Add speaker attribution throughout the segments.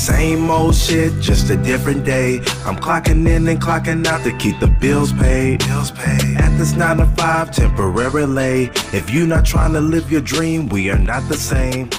Speaker 1: Same old shit, just a different day. I'm clocking in and clocking out to keep the bills paid. At this 9 to 5 temporarily. If you not trying to live your dream, we are not the same.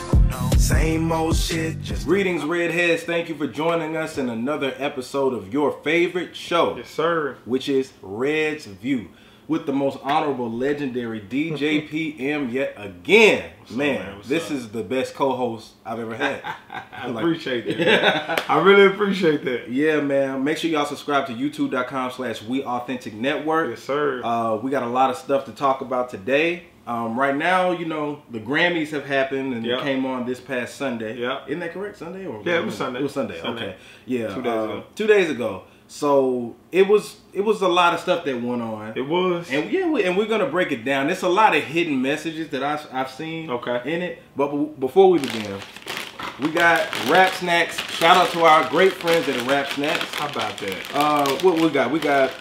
Speaker 1: Same old shit, just...
Speaker 2: Greetings, Redheads. Thank you for joining us in another episode of your favorite show.
Speaker 3: Yes, sir.
Speaker 2: Which is Red's View, with the most honorable, legendary DJ PM yet again. Man, this is the best co-host I've ever had.
Speaker 3: I appreciate that. Yeah. I really appreciate that.
Speaker 2: Yeah, man. Make sure y'all subscribe to youtube.com/WeAuthenticNetwork.
Speaker 3: Yes, sir.
Speaker 2: We got a lot of stuff to talk about today. Right now, you know, the Grammys have happened and it came on this past Sunday.
Speaker 3: Yeah.
Speaker 2: Isn't that correct? Sunday? Or
Speaker 3: yeah, it was Sunday.
Speaker 2: It was Sunday. Okay. Yeah.
Speaker 3: 2 days ago.
Speaker 2: 2 days ago. So it was a lot of stuff that went on.
Speaker 3: It was.
Speaker 2: And yeah, we're gonna break it down. There's a lot of hidden messages that I've seen in it. But before we begin, we got Rap Snacks. Shout out to our great friends at Rap Snacks.
Speaker 3: How about that?
Speaker 2: What we got? We got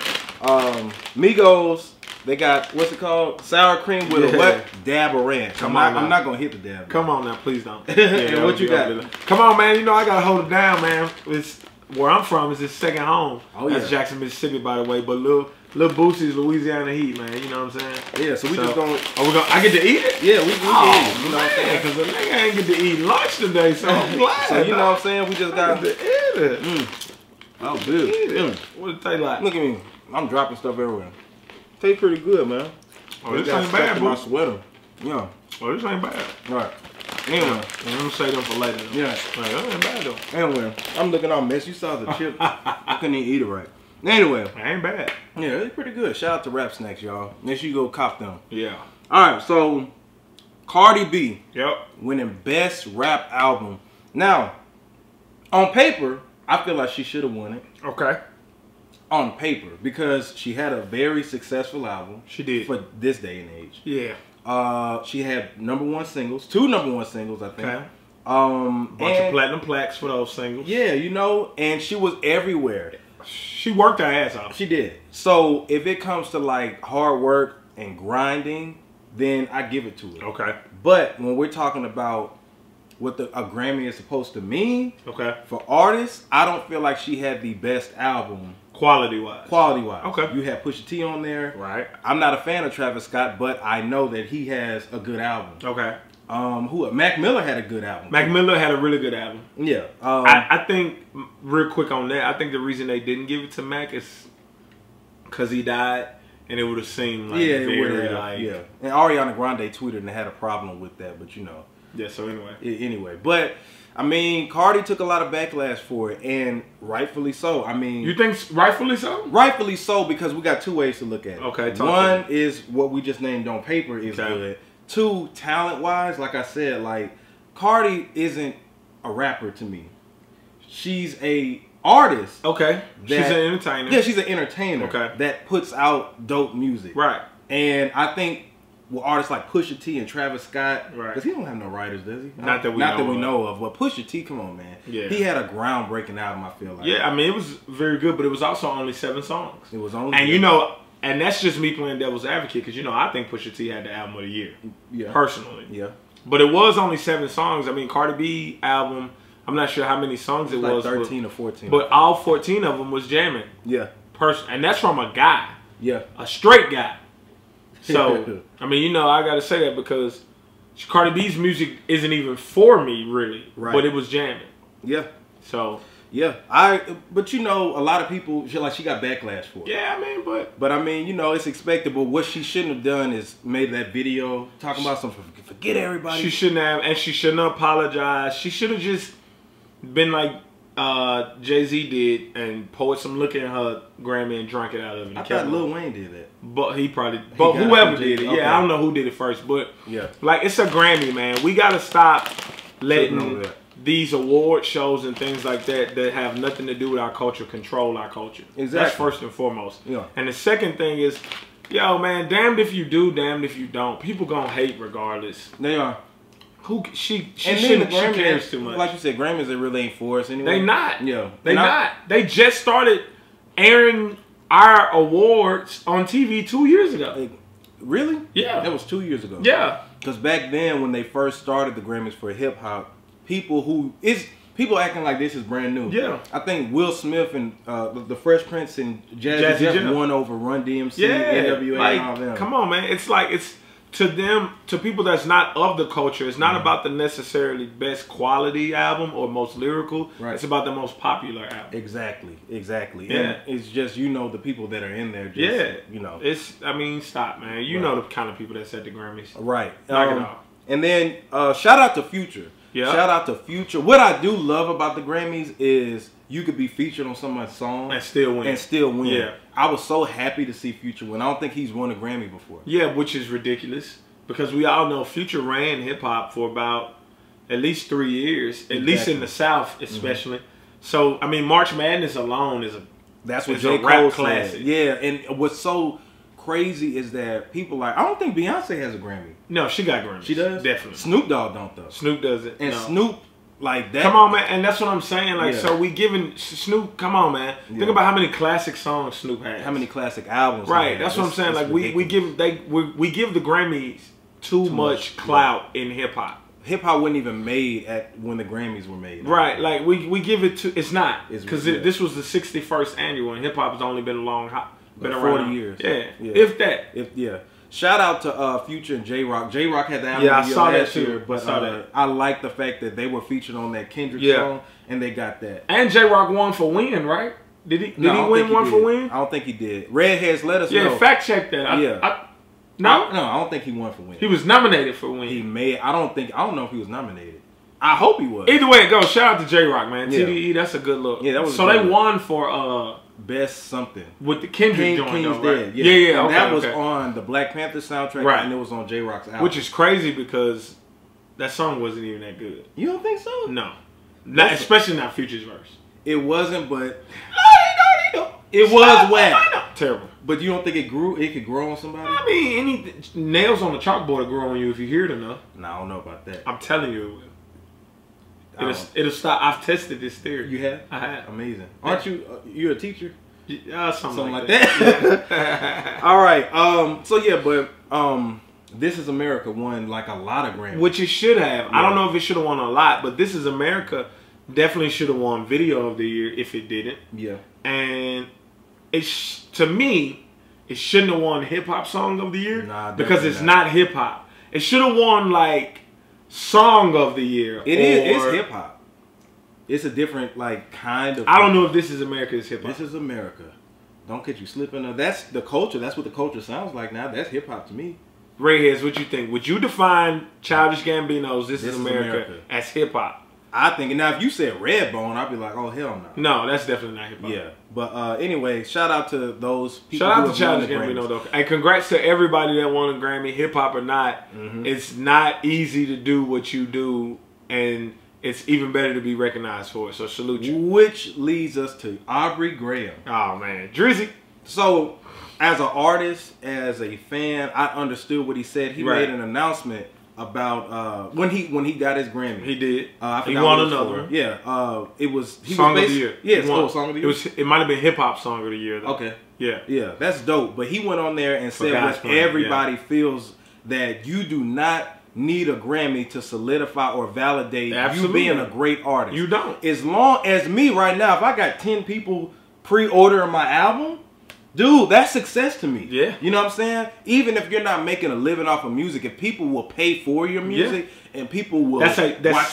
Speaker 2: Migos. They got, what's it called? Sour cream with a what? Dab of ranch. I'm not gonna hit the dab.
Speaker 3: Come on now, please don't.
Speaker 2: And what you got?
Speaker 3: Come on, man. You know I gotta hold it down, man. It's where I'm from is his second home.
Speaker 2: Oh yeah.
Speaker 3: That's Jackson, Mississippi, by the way. But Lil Boosie's Louisiana heat, man. You know what I'm saying?
Speaker 2: Yeah. So we just gonna.
Speaker 3: I get to eat it?
Speaker 2: Yeah, we can eat it. You know what I'm saying?
Speaker 3: Because the nigga ain't get to eat lunch today, so I'm glad.
Speaker 2: So you know what I'm saying? We just got
Speaker 3: to eat it.
Speaker 2: Oh, good.
Speaker 3: What it taste like?
Speaker 2: Look at me. I'm dropping stuff everywhere. Tastes pretty good, man.
Speaker 3: Oh, this ain't bad, bro.
Speaker 2: My sweater. Yeah.
Speaker 3: Oh, this ain't bad.
Speaker 2: All right. Anyway.
Speaker 3: I'm gonna say them for later.
Speaker 2: Yeah.
Speaker 3: Right, that ain't bad though.
Speaker 2: Anyway, I'm looking all messy. You saw the chip. I couldn't even eat it right. Anyway.
Speaker 3: It ain't bad.
Speaker 2: Yeah, it's pretty good. Shout out to Rap Snacks, y'all. Make sure you go cop them.
Speaker 3: Yeah.
Speaker 2: All right, so Cardi B.
Speaker 3: Yep.
Speaker 2: Winning Best Rap Album. Now, on paper, I feel like she should have won it.
Speaker 3: Okay.
Speaker 2: On paper, because she had a very successful album.
Speaker 3: She did.
Speaker 2: For this day and age.
Speaker 3: Yeah.
Speaker 2: She had two number one singles, I think.
Speaker 3: Okay.
Speaker 2: Bunch
Speaker 3: of platinum plaques for those singles.
Speaker 2: Yeah, you know, and she was everywhere.
Speaker 3: She worked her ass off.
Speaker 2: She did. So if it comes to like hard work and grinding, then I give it to her.
Speaker 3: Okay.
Speaker 2: But when we're talking about what a Grammy is supposed to mean, for artists, I don't feel like she had the best album.
Speaker 3: Quality wise.
Speaker 2: Okay. You had Pusha T on there.
Speaker 3: Right.
Speaker 2: I'm not a fan of Travis Scott, but I know that he has a good album.
Speaker 3: Okay.
Speaker 2: Mac Miller had a good album.
Speaker 3: Mac Miller had a really good album.
Speaker 2: Yeah.
Speaker 3: I think, real quick on that, I think the reason they didn't give it to Mac is because he died, and it would have seemed like very like...
Speaker 2: Yeah. And Ariana Grande tweeted and had a problem with that, but you know.
Speaker 3: Yeah, so
Speaker 2: anyway. But... I mean, Cardi took a lot of backlash for it, and rightfully so. I mean...
Speaker 3: You think rightfully so?
Speaker 2: Rightfully so, because we got two ways to look at it.
Speaker 3: Okay,
Speaker 2: one is what we just named on paper is good. Two, talent-wise, like I said, like, Cardi isn't a rapper to me. She's a artist.
Speaker 3: Okay. She's an entertainer.
Speaker 2: Yeah, she's an entertainer.
Speaker 3: Okay.
Speaker 2: That puts out dope music.
Speaker 3: Right.
Speaker 2: And I think... Well, artists like Pusha T and Travis Scott,
Speaker 3: right?
Speaker 2: Because he don't have no writers, does he?
Speaker 3: Not that we know of.
Speaker 2: But Pusha T, come on, man.
Speaker 3: Yeah.
Speaker 2: He had a groundbreaking album, I feel like.
Speaker 3: Yeah, I mean, it was very good, but it was also only 7 songs.
Speaker 2: It was only.
Speaker 3: And you know, and that's just me playing devil's advocate, because you know, I think Pusha T had the album of the year.
Speaker 2: Yeah.
Speaker 3: Personally.
Speaker 2: Yeah.
Speaker 3: But it was only 7 songs. I mean, Cardi B album, I'm not sure how many songs it was.
Speaker 2: 13 or 14.
Speaker 3: But all 14 of them was jamming.
Speaker 2: Yeah.
Speaker 3: And that's from a guy.
Speaker 2: Yeah.
Speaker 3: A straight guy. So, I mean, you know, I got to say that because Cardi B's music isn't even for me, really.
Speaker 2: Right.
Speaker 3: But it was jamming.
Speaker 2: Yeah.
Speaker 3: So.
Speaker 2: Yeah. But you know, a lot of people, she got backlash for it.
Speaker 3: Yeah, I mean,
Speaker 2: But I mean, you know, it's expectable. What she shouldn't have done is made that video talking about something, forget everybody.
Speaker 3: She shouldn't have, and she shouldn't have apologized. She should have just been like Jay-Z did and poured some liquor in her Grammy and drank it out of it.
Speaker 2: I thought Lil Wayne did that.
Speaker 3: But whoever did it. Yeah, I don't know who did it first. But
Speaker 2: yeah, like,
Speaker 3: it's a Grammy, man. We got to stop letting these award shows and things like that have nothing to do with our culture control our culture. Exactly. That's first and foremost. Yeah. And the second thing is, yo, man, damned if you do, damned if you don't. People gonna hate regardless.
Speaker 2: They are.
Speaker 3: She cares too much.
Speaker 2: Like you said, Grammys, they really ain't for us anyway.
Speaker 3: They not.
Speaker 2: Yeah.
Speaker 3: They not. They just started airing our awards on TV 2 years ago.
Speaker 2: Really?
Speaker 3: Yeah.
Speaker 2: That was 2 years ago.
Speaker 3: Yeah.
Speaker 2: Because back then, when they first started the Grammys for hip hop, people people acting like this is brand new.
Speaker 3: Yeah.
Speaker 2: I think Will Smith and the Fresh Prince and Jazzy Jeff won over Run DMC, NWA, and all them.
Speaker 3: Come on, man. It's like, it's to them, to people that's not of the culture, it's not about the necessarily best quality album or most lyrical.
Speaker 2: Right.
Speaker 3: It's about the most popular album.
Speaker 2: Exactly. Yeah. And it's just, the people that are in there. Just,
Speaker 3: It's, I mean, stop, man. You know the kind of people that's at the Grammys.
Speaker 2: Right.
Speaker 3: Knock it off.
Speaker 2: And then, shout out to Future.
Speaker 3: Yeah.
Speaker 2: Shout out to Future. What I do love about the Grammys is you could be featured on someone's song
Speaker 3: and still win.
Speaker 2: Yeah. I was so happy to see Future win. I don't think he's won a Grammy before.
Speaker 3: Yeah, which is ridiculous because we all know Future ran hip hop for about at least 3 years, at least in the South, especially. So I mean, March Madness alone is
Speaker 2: that's what J. Cole classic. Yeah, and what's so crazy is that people I don't think Beyonce has a Grammy.
Speaker 3: No, she got Grammys.
Speaker 2: She does?
Speaker 3: Definitely.
Speaker 2: Snoop Dogg don't though.
Speaker 3: Snoop doesn't.
Speaker 2: And Snoop, like that.
Speaker 3: Come on, man. And that's what I'm saying. Like, so we giving Snoop, come on, man. Think about how many classic songs Snoop has.
Speaker 2: How many classic albums.
Speaker 3: Right. That's what I'm saying. Like, we give the Grammys too much clout in hip hop.
Speaker 2: Hip hop wasn't even made when the Grammys were made.
Speaker 3: Right. Like, we give it to, it's not. Because this was the 61st annual and hip hop has only been been around
Speaker 2: 40 years.
Speaker 3: Yeah. If that.
Speaker 2: Shout out to Future and J-Rock. J-Rock had the album
Speaker 3: I saw that
Speaker 2: last
Speaker 3: too.
Speaker 2: year, but I like the fact that they were featured on that Kendrick song, and they got that.
Speaker 3: And J-Rock won for Win, right? Did he win one for Win?
Speaker 2: I don't think he did. Redheads, let us know.
Speaker 3: Yeah, fact check that. No,
Speaker 2: I don't think he won for Win.
Speaker 3: He was nominated for Win.
Speaker 2: I don't know if he was nominated. I hope he was.
Speaker 3: Either way it goes, shout out to J-Rock, man. TDE, that's a good look.
Speaker 2: Yeah, that was
Speaker 3: so they won for
Speaker 2: Best something
Speaker 3: with the Kendrick joint,
Speaker 2: King's
Speaker 3: though, right?
Speaker 2: Dead. Yeah.
Speaker 3: Okay,
Speaker 2: that was on the Black Panther soundtrack,
Speaker 3: right?
Speaker 2: And it was on J-Rock's album,
Speaker 3: which is crazy because that song wasn't even that good.
Speaker 2: You don't think so?
Speaker 3: No, especially not Future's verse.
Speaker 2: It wasn't, but it was whack.
Speaker 3: Terrible.
Speaker 2: But you don't think it grew? It could grow on somebody?
Speaker 3: I mean, any nails on the chalkboard will grow on you if you hear it enough.
Speaker 2: No, I don't know about that.
Speaker 3: I'm telling you, it will. It'll stop. I've tested this theory.
Speaker 2: You have?
Speaker 3: I have.
Speaker 2: Amazing. Aren't you? You're a teacher?
Speaker 3: Something like
Speaker 2: that. Yeah. All right. So yeah, but This Is America won like a lot of Grammys,
Speaker 3: which it should have. Yeah. I don't know if it should have won a lot, but This Is America definitely should have won Video of the Year if it didn't.
Speaker 2: Yeah.
Speaker 3: And to me, it shouldn't have won Hip Hop Song of the Year because it's not hip hop. It should have won like Song of the Year.
Speaker 2: It's hip hop. It's a different kind of.
Speaker 3: I don't know if This Is America is hip hop.
Speaker 2: This Is America. Don't catch you slipping. That's the culture. That's what the culture sounds like now. That's hip hop to me.
Speaker 3: Rayheads, what you think? Would you define Childish Gambino's This Is America as hip hop?
Speaker 2: I think. Now, if you said Redbone, I'd be like, oh hell no.
Speaker 3: No, that's definitely not hip hop.
Speaker 2: Yeah, but anyway, shout out to those people.
Speaker 3: Shout out to Childish Gambino though, and congrats to everybody that won a Grammy, hip hop or not. It's not easy to do what you do, and it's even better to be recognized for it. So salute you.
Speaker 2: Which leads us to Aubrey Graham.
Speaker 3: Oh man, Drizzy.
Speaker 2: So, as an artist, as a fan, I understood what he said. He made an announcement about when he got his Grammy.
Speaker 3: He did.
Speaker 2: He won another one. Yeah. It was
Speaker 3: Song of the Year.
Speaker 2: Yeah, Song of the Year.
Speaker 3: It might have been Hip Hop Song of the Year though.
Speaker 2: Okay.
Speaker 3: Yeah.
Speaker 2: Yeah, that's dope. But he went on there and said what everybody feels, that you do not need a Grammy to solidify or validate you being a great artist.
Speaker 3: You don't.
Speaker 2: As long as me right now, if I got 10 people pre-ordering my album, dude, that's success to me.
Speaker 3: Yeah.
Speaker 2: You know what I'm saying? Even if you're not making a living off of music, if people will pay for your music and people will watch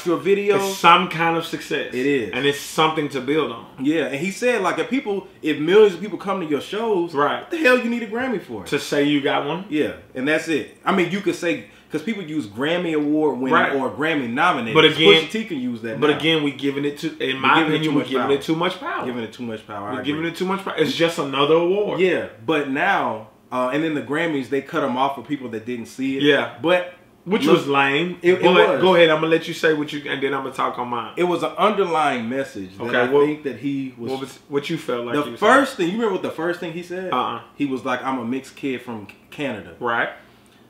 Speaker 2: your videos,
Speaker 3: it's some kind of success.
Speaker 2: It is.
Speaker 3: And it's something to build on.
Speaker 2: Yeah, and he said, like, if millions of people come to your shows, what the hell you need a Grammy for?
Speaker 3: To say you got one?
Speaker 2: Yeah, and that's it. I mean, you could say, because people use Grammy Award winning or Grammy nominated.
Speaker 3: But again,
Speaker 2: Pusha T can use that.
Speaker 3: But again, we giving it in my opinion, we're giving it too much power.
Speaker 2: Giving it too much power.
Speaker 3: We're giving it too much power. It's just another award.
Speaker 2: Yeah, but now, and then the Grammys, they cut them off for people that didn't see it.
Speaker 3: Yeah, which was lame. It was. Go ahead. I'm gonna let you say what you, and then I'm gonna talk on mine.
Speaker 2: It was an underlying message that I think that he was.
Speaker 3: What you felt like?
Speaker 2: The first thing, you remember what the first thing he said? He was like, "I'm a mixed kid from Canada."
Speaker 3: Right.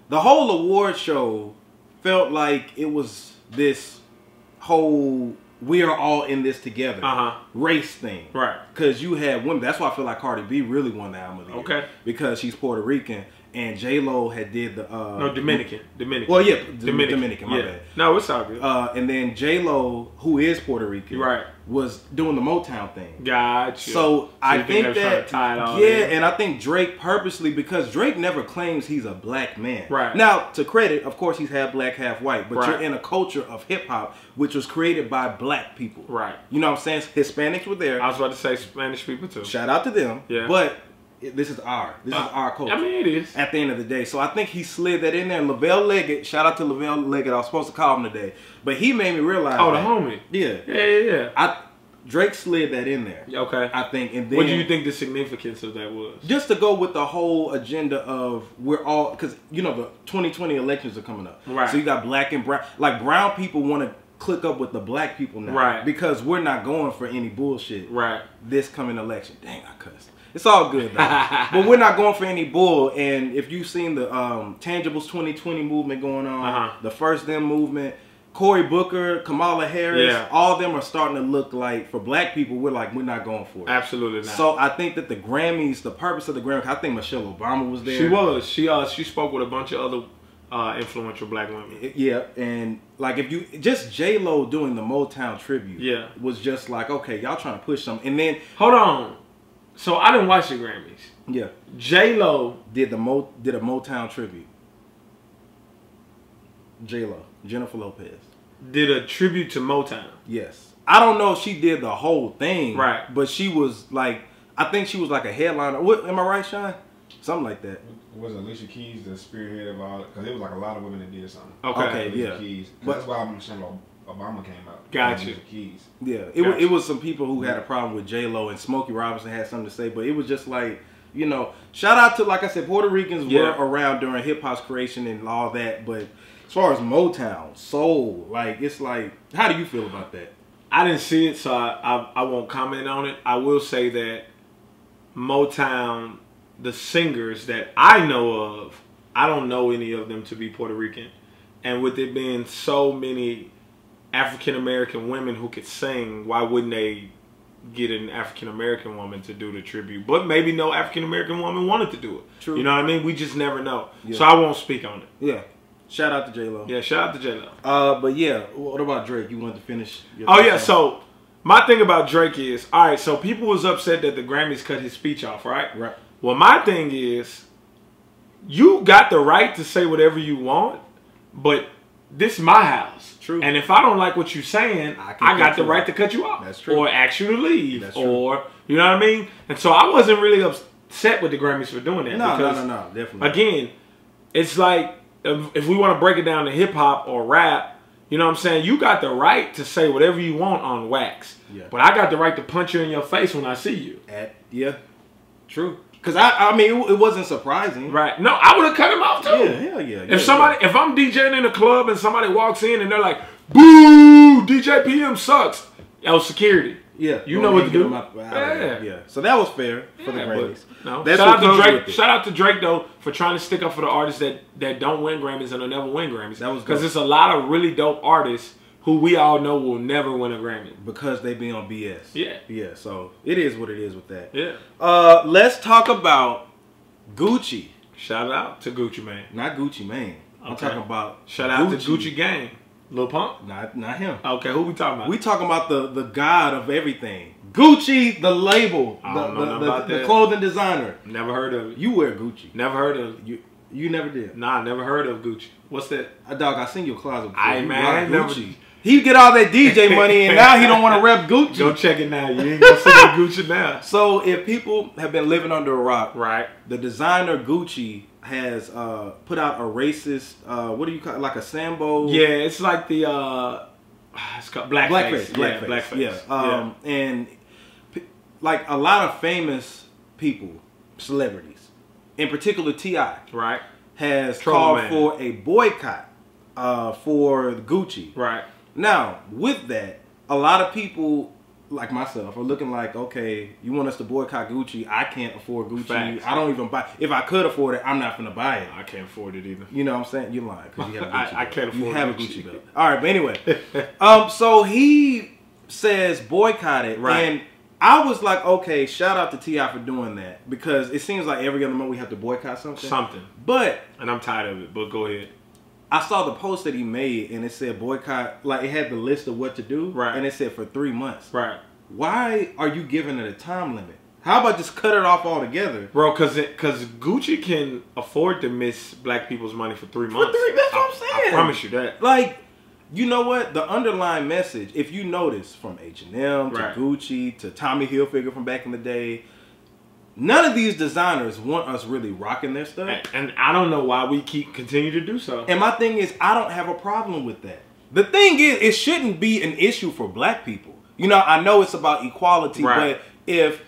Speaker 2: The whole award show felt like it was this whole we are all in this together race thing.
Speaker 3: Right.
Speaker 2: Because you had women. That's why I feel like Cardi B really won the album of the year.
Speaker 3: Okay.
Speaker 2: Because she's Puerto Rican. and J-Lo had did the
Speaker 3: no, Dominican.
Speaker 2: Well, yeah, Dominican. My bad.
Speaker 3: No, it's all good.
Speaker 2: And then J-Lo, who is Puerto Rican,
Speaker 3: right,
Speaker 2: was doing the Motown thing.
Speaker 3: Gotcha.
Speaker 2: So I think that
Speaker 3: in.
Speaker 2: And I think Drake purposely, because Drake never claims he's a black man.
Speaker 3: Right.
Speaker 2: Now, to credit, of course, he's half black, half white, but
Speaker 3: right.
Speaker 2: you're in a culture of hip hop which was created by black people.
Speaker 3: Right.
Speaker 2: You know what I'm saying? Hispanics were there.
Speaker 3: I was about to say Spanish people too.
Speaker 2: Shout out to them.
Speaker 3: Yeah.
Speaker 2: But this is our culture.
Speaker 3: I mean, it is.
Speaker 2: At the end of the day. So I think he slid that in there. And Lavelle Leggett, shout out to Lavelle Leggett. I was supposed to call him today. But he made me realize.
Speaker 3: Oh, the homie.
Speaker 2: Yeah. Drake slid that in there.
Speaker 3: Okay.
Speaker 2: I think. And then,
Speaker 3: what do you think the significance of that was?
Speaker 2: Just to go with the whole agenda of we're all, because, you know, the 2020 elections are coming up.
Speaker 3: Right.
Speaker 2: So you got black and brown. Like, brown people want to click up with the black people now.
Speaker 3: Right.
Speaker 2: Because we're not going for any bullshit.
Speaker 3: Right.
Speaker 2: This coming election. Dang, I cussed. It's all good though. But we're not going for any bull. And if you've seen the Tangibles 2020 movement going on, the First Them movement, Cory Booker, Kamala Harris, all of them are starting to look like, for black people, we're not going for it.
Speaker 3: Absolutely not.
Speaker 2: So I think that the Grammys, the purpose of the Grammys, I think Michelle Obama was there.
Speaker 3: She was. She spoke with a bunch of other influential black women.
Speaker 2: Yeah, and like if you just J-Lo doing the Motown tribute, was just like, okay, y'all trying to push something, and then
Speaker 3: hold on. So I didn't watch the Grammys.
Speaker 2: Yeah,
Speaker 3: J-Lo
Speaker 2: did a Motown tribute. J-Lo, Jennifer Lopez,
Speaker 3: did a tribute to Motown.
Speaker 2: Yes, I don't know if she did the whole thing,
Speaker 3: right?
Speaker 2: But she was like, I think she was like a headliner. What am I right, Sean? Something like that.
Speaker 4: Was Alicia Keys the spearhead of all? Because it was like a lot of women that did something.
Speaker 2: Okay,
Speaker 4: Alicia Keys. That's why Michelle Obama came out.
Speaker 3: Gotcha.
Speaker 4: Alicia Keys.
Speaker 2: Yeah, it was some people who had a problem with J-Lo, and Smokey Robinson had something to say, but it was just like, you know, shout out to, like I said, Puerto Ricans were around during hip hop's creation and all that, but as far as Motown, soul, like, it's like, how do you feel about that?
Speaker 3: I didn't see it, so I won't comment on it. I will say that Motown, the singers that I know of, I don't know any of them to be Puerto Rican. And with it being so many African-American women who could sing, why wouldn't they get an African-American woman to do the tribute? But maybe no African-American woman wanted to do it.
Speaker 2: True.
Speaker 3: You know what I mean? We just never know. Yeah. So I won't speak on it.
Speaker 2: Yeah. Shout out to J-Lo.
Speaker 3: Yeah, shout out to J-Lo.
Speaker 2: But yeah, what about Drake? You wanted to finish your
Speaker 3: so my thing about Drake is, all right, so people was upset that the Grammys cut his speech off, right?
Speaker 2: Right.
Speaker 3: Well, my thing is, you got the right to say whatever you want, but this is my house.
Speaker 2: True.
Speaker 3: And if I don't like what you're saying, I got the right to cut you off.
Speaker 2: That's true.
Speaker 3: Or ask you to leave.
Speaker 2: That's true.
Speaker 3: Or, you know what I mean? And so I wasn't really upset with the Grammys for doing that.
Speaker 2: No, definitely.
Speaker 3: Again, it's like, if we want to break it down to hip-hop or rap, you know what I'm saying? You got the right to say whatever you want on wax.
Speaker 2: Yeah.
Speaker 3: But I got the right to punch you in your face when I see you.
Speaker 2: Yeah. True. Because I mean, it wasn't surprising.
Speaker 3: Right. No, I would have cut him off too.
Speaker 2: Yeah, hell yeah.
Speaker 3: If I'm DJing in a club and somebody walks in and they're like, boo, DJ PM sucks. Yo, security.
Speaker 2: Yeah.
Speaker 3: You know what to do.
Speaker 2: Yeah. So that was fair for the Grammys.
Speaker 3: No. Shout out to Drake. Shout out to Drake though for trying to stick up for the artists that don't win Grammys and will never win Grammys. That was because there's a lot of really dope artists who we all know will never win a Grammy.
Speaker 2: Because they be on BS.
Speaker 3: Yeah.
Speaker 2: Yeah, so it is what it is with that.
Speaker 3: Yeah.
Speaker 2: Let's talk about Gucci.
Speaker 3: Shout out to Gucci Mane.
Speaker 2: Not Gucci Mane. I'm talking about
Speaker 3: Shout out to Gucci Gang. Lil Pump?
Speaker 2: Not him.
Speaker 3: Okay, who we talking about?
Speaker 2: We talking about the god of everything. Gucci, the label. The clothing designer.
Speaker 3: Never heard of it.
Speaker 2: You wear Gucci.
Speaker 3: Never heard of it.
Speaker 2: You never did?
Speaker 3: Nah, never heard of Gucci. What's that?
Speaker 2: Dog, I seen your closet before.
Speaker 3: Gucci.
Speaker 2: He get all that DJ money and now he don't want to rep Gucci.
Speaker 3: Go check it now. You ain't gonna see the Gucci now.
Speaker 2: So if people have been living under a rock,
Speaker 3: right?
Speaker 2: The designer Gucci has put out a racist, what do you call it? Like a Sambo?
Speaker 3: Yeah, it's like the it's called blackface.
Speaker 2: Blackface. Yeah. And like a lot of famous people, celebrities, in particular T.I,
Speaker 3: right,
Speaker 2: has called for a boycott for Gucci.
Speaker 3: Right.
Speaker 2: Now, with that, a lot of people like myself are looking like, okay, you want us to boycott Gucci? I can't afford Gucci.
Speaker 3: Facts.
Speaker 2: I don't even buy. If I could afford it, I'm not gonna buy it.
Speaker 3: I can't afford it either.
Speaker 2: You know what I'm saying? You're lying because you have a Gucci
Speaker 3: I can't afford.
Speaker 2: You have a Gucci belt. All right, but anyway, so he says boycott it,
Speaker 3: right?
Speaker 2: And I was like, okay, shout out to T.I for doing that, because it seems like every other month we have to boycott something. But
Speaker 3: and I'm tired of it. But go ahead.
Speaker 2: I saw the post that he made, and it said boycott. Like, it had the list of what to do,
Speaker 3: right?
Speaker 2: And it said for 3 months,
Speaker 3: right?
Speaker 2: Why are you giving it a time limit? How about just cut it off altogether,
Speaker 3: bro? Because Gucci can afford to miss black people's money for 3 months.
Speaker 2: That's what I'm saying.
Speaker 3: I promise you that.
Speaker 2: Like, you know what? The underlying message, if you notice, from H&M to Gucci to Tommy Hilfiger from back in the day, none of these designers want us really rocking their stuff.
Speaker 3: And I don't know why we continue to do so.
Speaker 2: And my thing is, I don't have a problem with that. The thing is, it shouldn't be an issue for black people. You know, I know it's about equality, but if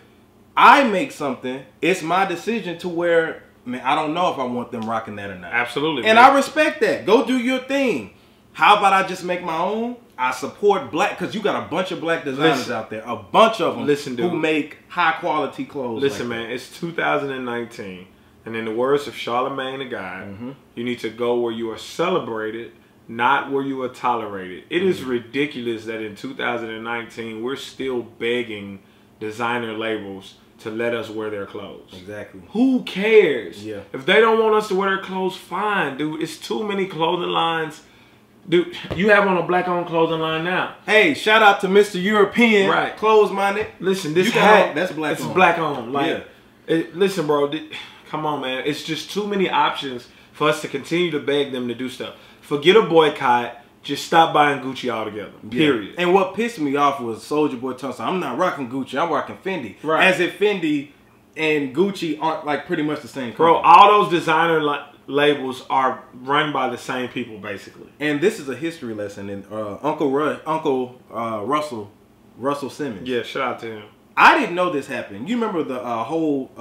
Speaker 2: I make something, it's my decision to where, man, I don't know if I want them rocking that or not.
Speaker 3: Absolutely.
Speaker 2: And I respect that. Go do your thing. How about I just make my own? I support black, because you got a bunch of black designers out there. A bunch of them who make high quality clothes.
Speaker 3: Listen, man, it's 2019. And in the words of Charlemagne the God, you need to go where you are celebrated, not where you are tolerated. It is ridiculous that in 2019 we're still begging designer labels to let us wear their clothes.
Speaker 2: Exactly.
Speaker 3: Who cares?
Speaker 2: Yeah.
Speaker 3: If they don't want us to wear their clothes, fine, dude. It's too many clothing lines. Dude, you have on a black-owned clothing line now.
Speaker 2: Hey, shout out to Mr. European, clothes-minded.
Speaker 3: Listen, this hat,
Speaker 2: that's black-owned.
Speaker 3: It's black-owned. Like, listen, bro, come on, man. It's just too many options for us to continue to beg them to do stuff. Forget a boycott. Just stop buying Gucci altogether. Period.
Speaker 2: And what pissed me off was Soulja Boy telling us, I'm not rocking Gucci, I'm rocking Fendi.
Speaker 3: Right.
Speaker 2: As if Fendi and Gucci aren't like pretty much the same company.
Speaker 3: Bro, all those designer labels are run by the same people, basically.
Speaker 2: And this is a history lesson. And Uncle Russell Simmons.
Speaker 3: Yeah, shout out to him.
Speaker 2: I didn't know this happened. You remember the whole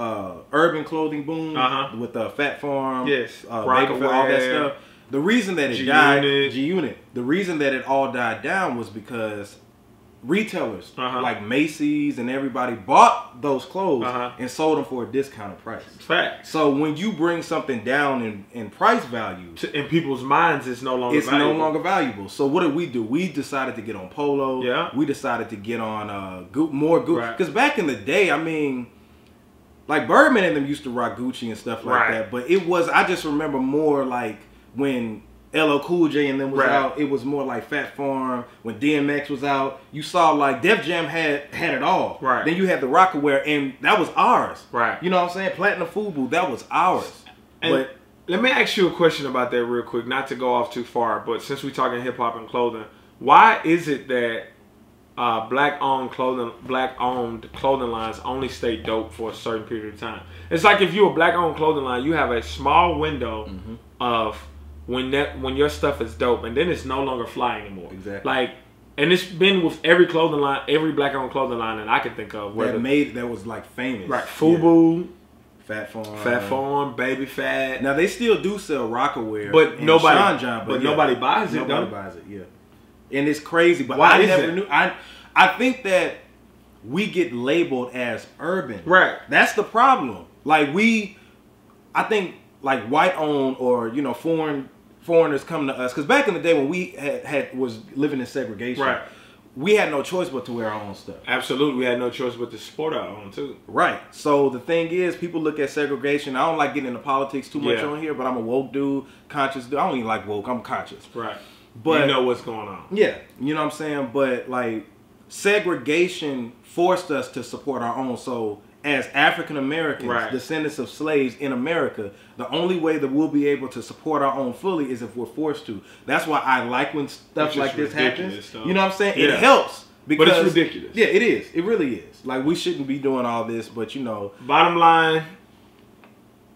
Speaker 2: urban clothing boom with the Fat Farm, Baby, all that stuff. The reason that it died, G-Unit, the reason that it all died down was because retailers like Macy's and everybody bought those clothes and sold them for a discounted price.
Speaker 3: Fact.
Speaker 2: So when you bring something down in price value,
Speaker 3: in people's minds, it's no longer valuable.
Speaker 2: no longer valuable. So what did? We decided to get on Polo.
Speaker 3: Yeah.
Speaker 2: We decided to get on more Gucci. Because back in the day, I mean, like Birdman and them used to rock Gucci and stuff like that. But it was, I just remember more like when LL Cool J and them was out, it was more like Fat Farm. When DMX was out, you saw like Def Jam had it all.
Speaker 3: Right.
Speaker 2: Then you had the Rockaware, and that was ours.
Speaker 3: Right.
Speaker 2: You know what I'm saying? Platinum Fubu, that was ours.
Speaker 3: And but let me ask you a question about that real quick, not to go off too far, but since we're talking hip hop and clothing, why is it that black-owned clothing lines only stay dope for a certain period of time? It's like if you're a black-owned clothing line, you have a small window of when your stuff is dope, and then it's no longer fly anymore.
Speaker 2: Exactly.
Speaker 3: Like, and it's been with every clothing line, every black-owned clothing line that I can think of.
Speaker 2: That was like famous.
Speaker 3: Right. Fubu,
Speaker 2: Fat Farm,
Speaker 3: Baby Fat.
Speaker 2: Now they still do sell Rockaware,
Speaker 3: but nobody,
Speaker 2: but
Speaker 3: nobody buys it.
Speaker 2: Nobody buys it. Yeah. And it's crazy, but
Speaker 3: why
Speaker 2: I never knew. I think that we get labeled as urban.
Speaker 3: Right.
Speaker 2: That's the problem. Like I think like white owned or foreigners come to us, because back in the day when we was living in segregation, we had no choice but to wear our own stuff.
Speaker 3: Absolutely, we had no choice but to support our own too.
Speaker 2: Right. So the thing is, people look at segregation. I don't like getting into politics too much on here, but I'm a woke dude, conscious dude. I don't even like woke. I'm conscious.
Speaker 3: Right.
Speaker 2: But
Speaker 3: you know what's going on.
Speaker 2: Yeah, you know what I'm saying. But like segregation forced us to support our own. So as African Americans, descendants of slaves in America, the only way that we'll be able to support our own fully is if we're forced to. That's why I like when stuff like this happens. You know what I'm saying? Yeah. It helps. Because,
Speaker 3: but it's ridiculous.
Speaker 2: Yeah, it is. It really is. Like, we shouldn't be doing all this, but
Speaker 3: Bottom line,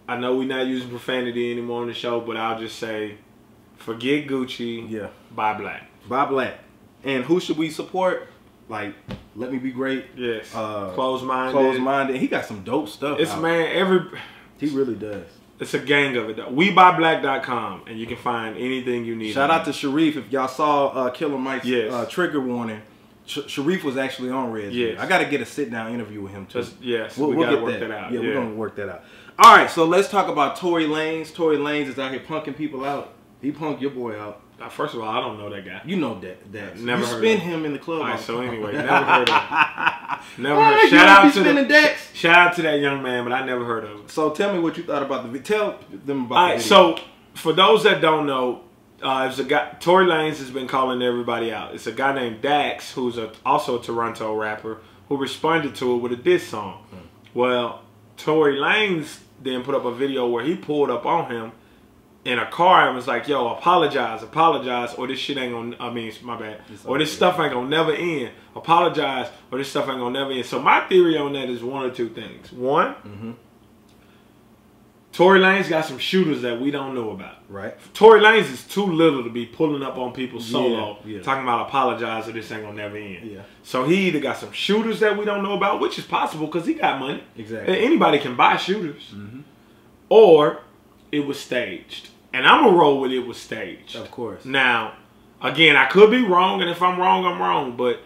Speaker 3: I know we're not using profanity anymore on the show, but I'll just say, forget Gucci. Yeah. Buy black.
Speaker 2: Buy black. And who should we support? Like, Let Me Be Great.
Speaker 3: Yes. Close-minded.
Speaker 2: Close-minded. He got some dope stuff.
Speaker 3: It's out.
Speaker 2: He really does.
Speaker 3: It's a gang of it though. WeBuyBlack.com, and you can find anything you need.
Speaker 2: Shout out to Sharif. If y'all saw Killer Mike's trigger warning, Sharif was actually on Red.
Speaker 3: Yes.
Speaker 2: I got to get a sit-down interview with him too.
Speaker 3: Yes,
Speaker 2: we'll
Speaker 3: got to
Speaker 2: get
Speaker 3: work that out.
Speaker 2: Yeah, we're going to work that out. All right, so let's talk about Tory Lanez. Tory Lanez is out here punking people out. He punked your boy out.
Speaker 3: First of all, I don't know that guy.
Speaker 2: that.
Speaker 3: Never
Speaker 2: you
Speaker 3: heard
Speaker 2: spin
Speaker 3: of
Speaker 2: him in the club.
Speaker 3: All right, so anyway, never heard of him. Never heard. Shout out to that young man, but I never heard of him.
Speaker 2: So tell me what you thought about the video. Tell them about the video.
Speaker 3: So for those that don't know, there's a guy, Tory Lanez has been calling everybody out. It's a guy named Dax, who's also a Toronto rapper, who responded to it with a diss song. Well, Tory Lanez then put up a video where he pulled up on him in a car and was like, yo, apologize, or this shit ain't gonna, my bad. Or this stuff ain't gonna never end. Apologize, or this stuff ain't gonna never end. So my theory on that is one or two things. One, Tory Lanez got some shooters that we don't know about.
Speaker 2: Right.
Speaker 3: Tory Lanez is too little to be pulling up on people solo, talking about apologize or this ain't gonna never end.
Speaker 2: Yeah.
Speaker 3: So he either got some shooters that we don't know about, which is possible because he got money.
Speaker 2: Exactly.
Speaker 3: Anybody can buy shooters. Or it was staged. And I'm going to roll with it was staged.
Speaker 2: Of course.
Speaker 3: Now, again, I could be wrong, and if I'm wrong, I'm wrong. But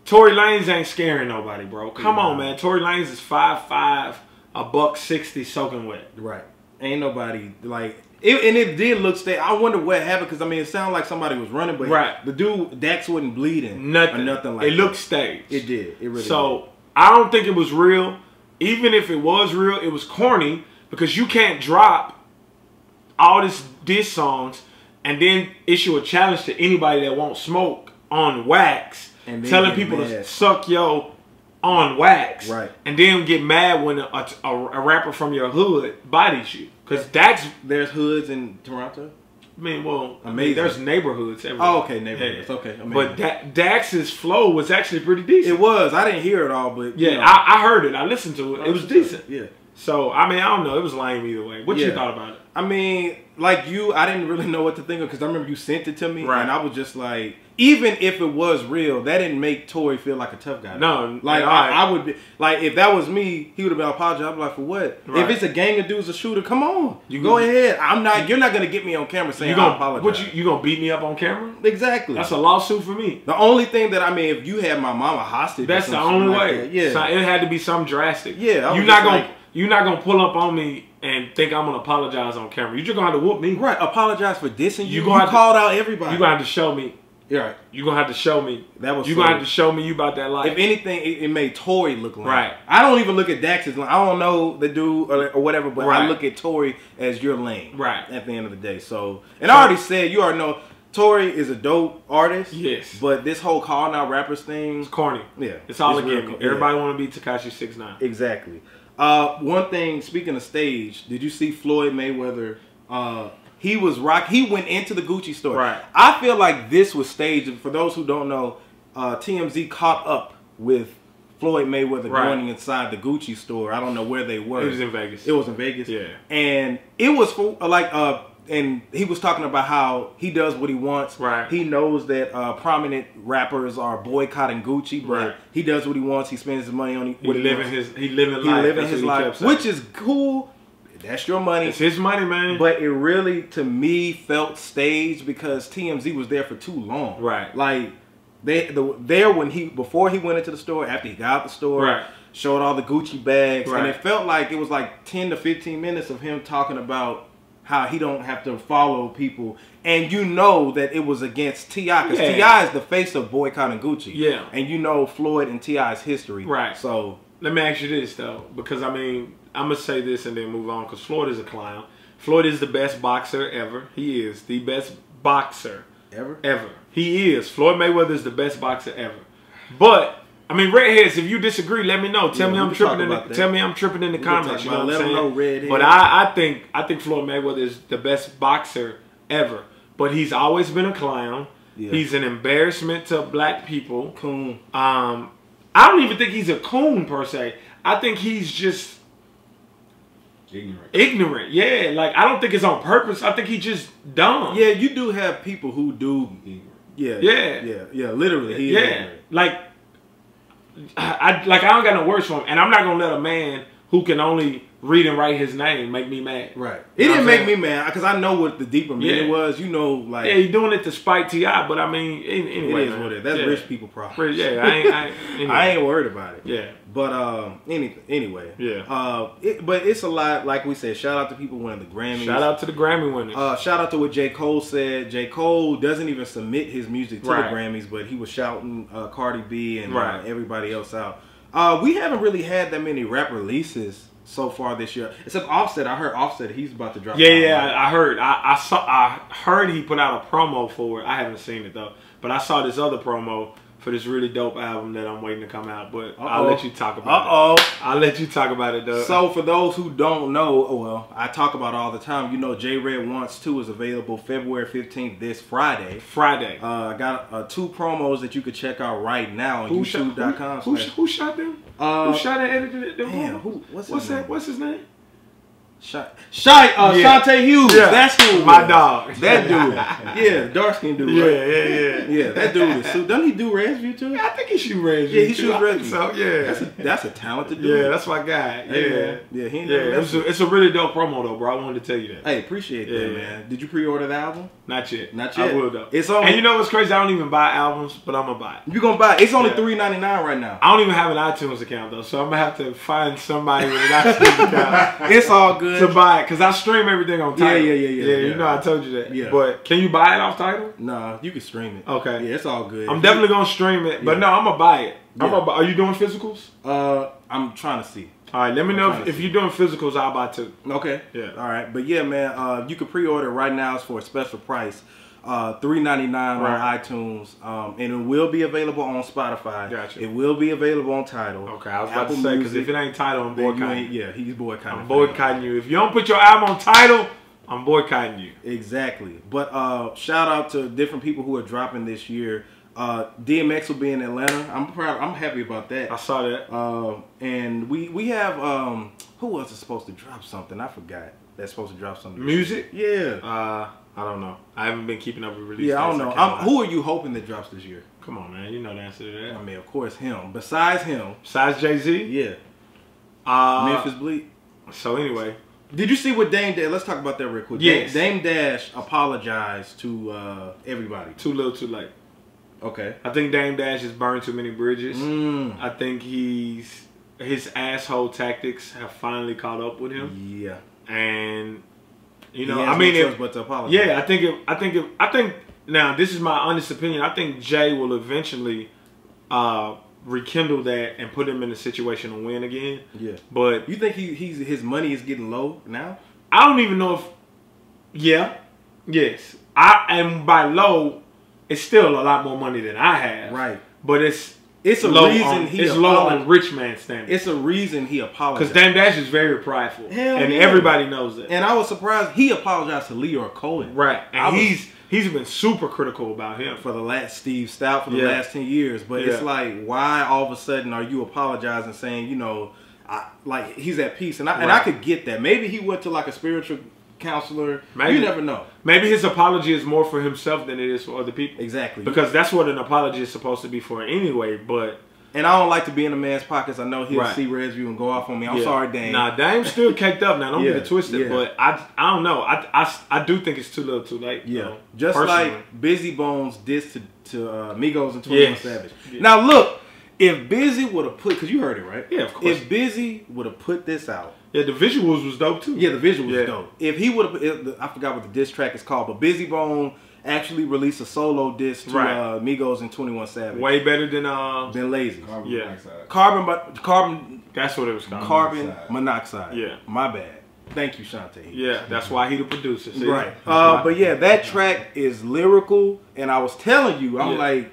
Speaker 3: Tory Lanez ain't scaring nobody, bro. Come on, man. Tory Lanez is 5'5", $160 soaking wet.
Speaker 2: Right. Ain't nobody, like... and it did look staged. I wonder what happened, because, I mean, it sounded like somebody was running, but the dude, Dax wasn't bleeding.
Speaker 3: Nothing.
Speaker 2: Or nothing like that.
Speaker 3: It looked staged.
Speaker 2: It did. It really
Speaker 3: So, I don't think it was real. Even if it was real, it was corny, because you can't drop all this diss songs and then issue a challenge to anybody that won't smoke on wax, and telling people to suck yo on wax, and then get mad when a rapper from your hood bodies you. Because
Speaker 2: there's hoods in Toronto.
Speaker 3: I mean, well, there's neighborhoods everywhere.
Speaker 2: Oh, okay, neighborhoods. Yeah. Okay, amazing.
Speaker 3: But Dax's flow was actually pretty decent.
Speaker 2: It was. I didn't hear it all, but
Speaker 3: yeah, you know. I heard it. I listened to it. It was decent.
Speaker 2: Yeah.
Speaker 3: So, I mean, I don't know. It was lame either way. What you thought about it?
Speaker 2: I mean, like you, I didn't really know what to think of because I remember you sent it to me. And I was just like, even if it was real, that didn't make Tory feel like a tough guy.
Speaker 3: No.
Speaker 2: Like, I would be, like, if that was me, he would have been apologizing. I'd be like, for what?
Speaker 3: Right.
Speaker 2: If it's a gang of dudes, a shooter, come on. You go ahead. You're not going to get me on camera saying I apologize.
Speaker 3: You going to beat me up on camera?
Speaker 2: Exactly.
Speaker 3: That's a lawsuit for me.
Speaker 2: The only thing that, I mean, if you had my mama hostage.
Speaker 3: That's the only way.
Speaker 2: Like yeah.
Speaker 3: So it had to be something drastic.
Speaker 2: Yeah.
Speaker 3: You're not gonna pull up on me and think I'm gonna apologize on camera. You're just gonna have to whoop me.
Speaker 2: Right. Apologize for dissing you. You called out everybody.
Speaker 3: You're gonna have to show me.
Speaker 2: Yeah. Right.
Speaker 3: You're gonna have to show me.
Speaker 2: That was.
Speaker 3: You're gonna have to show me you about that life.
Speaker 2: If anything, it made Tory look lame.
Speaker 3: Right.
Speaker 2: I don't even look at Dax as lame. I don't know the dude or whatever, but I look at Tory as you're lame.
Speaker 3: Right.
Speaker 2: At the end of the day. So, and I already said, you already know, Tory is a dope artist.
Speaker 3: Yes.
Speaker 2: But this whole calling out rappers thing.
Speaker 3: It's corny.
Speaker 2: Yeah.
Speaker 3: It's all a gimmick. Everybody want to be Tekashi 6ix9ine.
Speaker 2: Exactly. One thing, speaking of stage, did you see Floyd Mayweather? He went into the Gucci store.
Speaker 3: Right.
Speaker 2: I feel like this was staged. And for those who don't know, TMZ caught up with Floyd Mayweather going inside the Gucci store. I don't know where they were.
Speaker 3: It was in Vegas.
Speaker 2: It was in Vegas.
Speaker 3: Yeah.
Speaker 2: And it was for and he was talking about how he does what he wants.
Speaker 3: Right.
Speaker 2: He knows that prominent rappers are boycotting Gucci, but he does what he wants. He spends his money on what he living his life, which is cool. That's your money.
Speaker 3: It's his money, man.
Speaker 2: But it really, to me, felt staged because TMZ was there for too long.
Speaker 3: Right.
Speaker 2: Like before he went into the store, after he got out the store, showed all the Gucci bags, and it felt like it was like 10 to 15 minutes of him talking about how he don't have to follow people, and you know that it was against T.I. because T.I. is the face of boycotting Gucci.
Speaker 3: Yeah.
Speaker 2: And you know Floyd and T.I.'s history.
Speaker 3: Right.
Speaker 2: So
Speaker 3: let me ask you this though, because I mean, I'm gonna say this and then move on, because Floyd is a clown. Floyd is the best boxer ever. He is the best boxer ever. He is. Floyd Mayweather is the best boxer ever. But I mean, redheads, if you disagree, let me know. Tell me I'm tripping in the comments. You know what I'm saying? But I think Floyd Mayweather is the best boxer ever. But he's always been a clown. Yeah. He's an embarrassment to black people.
Speaker 2: Coon.
Speaker 3: I don't even think he's a coon per se. I think he's just ignorant. Yeah, like I don't think it's on purpose. I think he's just dumb.
Speaker 2: Yeah, you do have people who do. Yeah. Literally, he is ignorant.
Speaker 3: Like I don't got no words for him, and I'm not gonna let a man who can only read and write his name make me mad.
Speaker 2: Right. It didn't make me mad because I know what the deeper meaning was. You know, like
Speaker 3: he's doing it to spite T.I. But I mean, anyway,
Speaker 2: it is what it is. That's rich people problem.
Speaker 3: Yeah, I
Speaker 2: ain't worried about it.
Speaker 3: Yeah.
Speaker 2: But anyway.
Speaker 3: Yeah.
Speaker 2: But it's a lot. Like we said, shout out to people winning the Grammys.
Speaker 3: Shout out to the Grammy winners.
Speaker 2: Shout out to what J. Cole said. J. Cole doesn't even submit his music to the Grammys, but he was shouting Cardi B and everybody else out. We haven't really had that many rap releases so far this year, except Offset. I heard Offset, he's about to drop.
Speaker 3: Yeah, I heard. I heard he put out a promo for it. I haven't seen it though, but I saw this other promo for this really dope album that I'm waiting to come out. But I'll let you talk about it. I'll let you talk about it though.
Speaker 2: So for those who don't know, well, I talk about it all the time. You know, J Red Wants To is available February 15th, this Friday. I got 2 promos that you could check out right now on YouTube.com.
Speaker 3: Who shot them? Who shot and edited them?
Speaker 2: Damn,
Speaker 3: what's his name?
Speaker 2: Shantae Hughes.
Speaker 3: Yeah.
Speaker 2: That's who.
Speaker 3: My dog.
Speaker 2: That dude. Yeah, dark skin dude.
Speaker 3: Yeah.
Speaker 2: Yeah, that dude is. So doesn't he do Resview too?
Speaker 3: Yeah, I think he shoot Resview.
Speaker 2: Yeah, he shoots Resview.
Speaker 3: So yeah,
Speaker 2: that's a talented dude.
Speaker 3: Yeah, that's my guy. It's a really dope promo though, bro. I wanted to tell you that.
Speaker 2: Hey, appreciate that, man. Did you pre-order the album?
Speaker 3: Not yet.
Speaker 2: I
Speaker 3: will though.
Speaker 2: It's on.
Speaker 3: And you know what's crazy? I don't even buy albums, but I'm gonna buy it.
Speaker 2: You gonna buy it? It's only $3.99 right now.
Speaker 3: I don't even have an iTunes account though, so I'm gonna have to find somebody with an iTunes account.
Speaker 2: It's all good
Speaker 3: to buy it because I stream everything on Tidal.
Speaker 2: Yeah.
Speaker 3: You know I told you that.
Speaker 2: Yeah.
Speaker 3: But can you buy it off Tidal?
Speaker 2: Nah, you can stream it.
Speaker 3: Okay.
Speaker 2: Yeah, it's all good.
Speaker 3: I'm definitely gonna stream it, but no, I'm gonna buy it. Are you doing physicals?
Speaker 2: I'm trying to see.
Speaker 3: All right, let me know if you're doing physicals. I'll buy 2.
Speaker 2: Okay.
Speaker 3: Yeah.
Speaker 2: All right, but yeah, man, you can pre-order right now. It's for a special price, $3.99 on iTunes, and it will be available on Spotify.
Speaker 3: Gotcha.
Speaker 2: It will be available on Tidal.
Speaker 3: Okay, I was about to say because if it ain't Tidal, I'm boycotting.
Speaker 2: Yeah, he's boycotting.
Speaker 3: I'm boycotting you. If you don't put your album on Tidal, I'm boycotting you.
Speaker 2: Exactly. But shout out to different people who are dropping this year. DMX will be in Atlanta. I'm proud. I'm happy about that.
Speaker 3: I saw that.
Speaker 2: And we have who was supposed to drop something? I forgot. That's supposed to drop something.
Speaker 3: Music?
Speaker 2: Yeah.
Speaker 3: I don't know. I haven't been keeping up with release.
Speaker 2: Yeah, I don't know. Who are you hoping that drops this year?
Speaker 3: Come on, man. You know the answer to that.
Speaker 2: I mean, of course, him. Besides him.
Speaker 3: Besides Jay-Z?
Speaker 2: Yeah. Memphis Bleak.
Speaker 3: So anyway.
Speaker 2: Did you see what Dame Dash? Let's talk about that real quick.
Speaker 3: Yes.
Speaker 2: Dame Dash apologized to everybody.
Speaker 3: Too little, too late.
Speaker 2: Okay.
Speaker 3: I think Dame Dash has burned too many bridges. I think his asshole tactics have finally caught up with him.
Speaker 2: Yeah.
Speaker 3: And you know,
Speaker 2: I mean, but to apologize.
Speaker 3: Yeah, I think. Now, this is my honest opinion. I think Jay will eventually rekindle that and put him in a situation to win again.
Speaker 2: Yeah.
Speaker 3: But
Speaker 2: you think his money is getting low now?
Speaker 3: I don't even know if. Yeah. Yes. And by low, it's still a lot more money than I have.
Speaker 2: Right.
Speaker 3: But it's
Speaker 2: a
Speaker 3: low
Speaker 2: reason
Speaker 3: it's low on rich man standards.
Speaker 2: It's a reason he apologized.
Speaker 3: Because Dame Dash is very prideful. And everybody knows that.
Speaker 2: And I was surprised he apologized to Leroy Cohen.
Speaker 3: Right. And he's been super critical about him.
Speaker 2: For the last Steve Stout for the last 10 years. But it's like, why all of a sudden are you apologizing, saying, you know, like he's at peace? And I could get that. Maybe he went to like a spiritual counselor. Maybe. You never know.
Speaker 3: Maybe his apology is more for himself than it is for other people.
Speaker 2: Exactly.
Speaker 3: Because that's what an apology is supposed to be for anyway. And
Speaker 2: I don't like to be in a man's pockets. I know he'll see Resview and go off on me. I'm sorry, Dame.
Speaker 3: Nah, Dame's still caked up now. Don't get it twisted. But I don't know. I do think it's too little too late. Yeah. Though,
Speaker 2: just personally. Like Busy Bones dissed to Migos and 21 Savage. Yeah. Now look, if Busy would have put, because you heard it, right?
Speaker 3: Yeah, of course.
Speaker 2: If Busy would have put this out.
Speaker 3: Yeah, the visuals was dope too.
Speaker 2: Yeah, the visuals was dope. If he would have, I forgot what the diss track is called, but Busy Bone actually released a solo diss to Migos and 21 Savage.
Speaker 3: Way better than
Speaker 2: Lazy.
Speaker 4: Carbon monoxide.
Speaker 2: Carbon.
Speaker 3: That's what it was called.
Speaker 2: Carbon monoxide.
Speaker 3: Yeah.
Speaker 2: My bad. Thank you, Shantae.
Speaker 3: Yeah, that's why he the producer. See?
Speaker 2: Right. But yeah, that track is lyrical, and I was telling you, I'm like,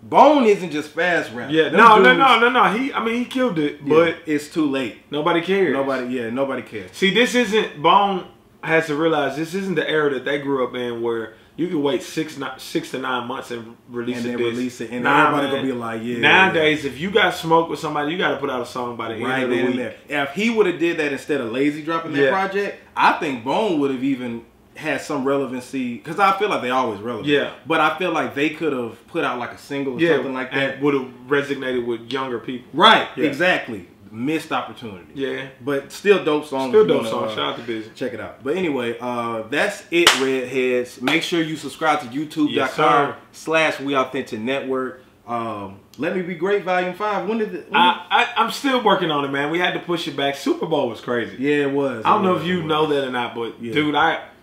Speaker 2: Bone isn't just fast rap.
Speaker 3: Yeah, no. He killed it, but
Speaker 2: it's too late.
Speaker 3: Nobody cares.
Speaker 2: Nobody cares.
Speaker 3: See, this isn't Bone has to realize this isn't the era that they grew up in where you can wait 6 to 9 months and release
Speaker 2: it, and everybody gonna be like,
Speaker 3: Nowadays, if you got smoke with somebody, you got to put out a song by the end of the week.
Speaker 2: There. If he would have did that instead of Lazy dropping that project, I think Bone would have even had some relevancy, because I feel like they always relevant. Yeah. But I feel like they could have put out like a single or something like that.
Speaker 3: And would have resonated with younger people.
Speaker 2: Right. Yeah. Exactly. Missed opportunity.
Speaker 3: Yeah.
Speaker 2: But still dope songs.
Speaker 3: Still dope songs. Shout out to Busy.
Speaker 2: Check it out. But anyway, that's it, Redheads. Make sure you subscribe to youtube.com/WeAuthenticNetwork. Let Me Be Great Volume 5.
Speaker 3: I'm still working on it, man. We had to push it back. Super Bowl was crazy.
Speaker 2: Yeah, it was.
Speaker 3: I don't know if you know that or not, but dude,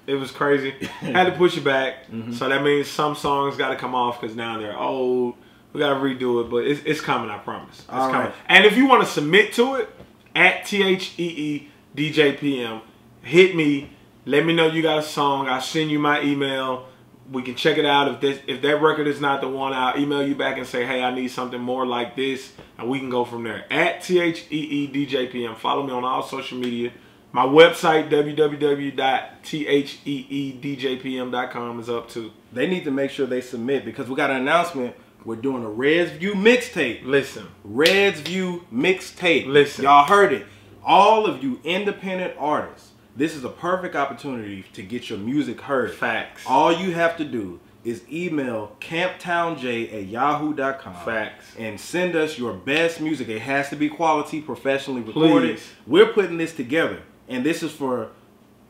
Speaker 3: it was crazy. Had to push it back. So that means some songs got to come off because now they're old. We gotta redo it, but it's coming. I promise. It's coming.
Speaker 2: Right.
Speaker 3: And if you want to submit to it, at THEEDJPM, hit me. Let me know you got a song. I'll send you my email. We can check it out. If that record is not the one, I'll email you back and say, hey, I need something more like this, and we can go from there. At THEEDJPM. Follow me on all social media. My website, www.theedjpm.com, is up too.
Speaker 2: They need to make sure they submit because we got an announcement. We're doing a Reds View mixtape.
Speaker 3: Listen.
Speaker 2: Reds View mixtape.
Speaker 3: Listen.
Speaker 2: Y'all heard it. All of you independent artists, this is a perfect opportunity to get your music heard.
Speaker 3: Facts.
Speaker 2: All you have to do is email camptownj@yahoo.com.
Speaker 3: Facts.
Speaker 2: And send us your best music. It has to be quality, professionally recorded.
Speaker 3: Please.
Speaker 2: We're putting this together. And this is for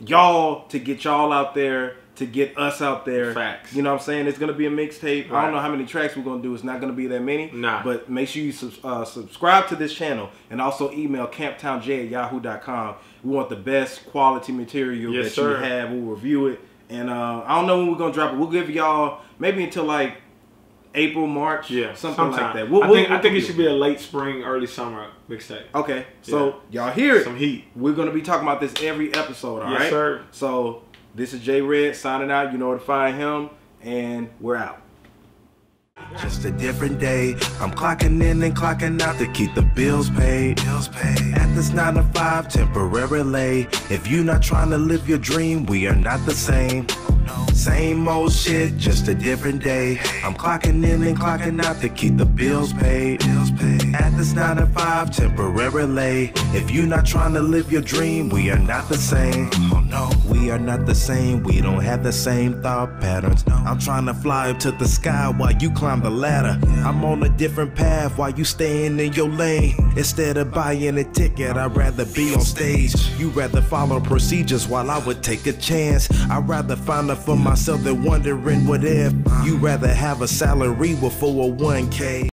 Speaker 2: y'all to get y'all out there, to get us out there.
Speaker 3: Facts.
Speaker 2: You know what I'm saying? It's going to be a mixtape.
Speaker 3: Right.
Speaker 2: I don't know how many tracks we're going to do. It's not going to be that many.
Speaker 3: Nah.
Speaker 2: But make sure you subscribe to this channel and also email camptownj@yahoo.com. We want the best quality material
Speaker 3: yes,
Speaker 2: that
Speaker 3: sir.
Speaker 2: you have. We'll review it. And I don't know when we're going to drop it. We'll give y'all maybe until like April, March, something like that.
Speaker 3: I think it should be a late spring, early summer mixtape.
Speaker 2: Okay, so y'all hear it.
Speaker 3: Some heat.
Speaker 2: We're going to be talking about this every episode, all right?
Speaker 3: Yes, sir.
Speaker 2: So this is J Red signing out. You know where to find him, and we're out.
Speaker 1: Just a different day. I'm clocking in and clocking out to keep the bills paid. At this 9 to 5 temporarily. If you not trying to live your dream, we are not the same. Same old shit, just a different day. I'm clocking in and clocking out to keep the bills paid. At this 9 to 5 temporarily. If you not trying to live your dream, we are not the same. Oh no, we are not the same. We don't have the same thought patterns. I'm trying to fly up to the sky while you climb the ladder. I'm on a different path while you staying in your lane. Instead of buying a ticket, I'd rather be on stage. You rather follow procedures while I would take a chance. I'd rather find out for myself than wondering what if. You rather have a salary with 401k.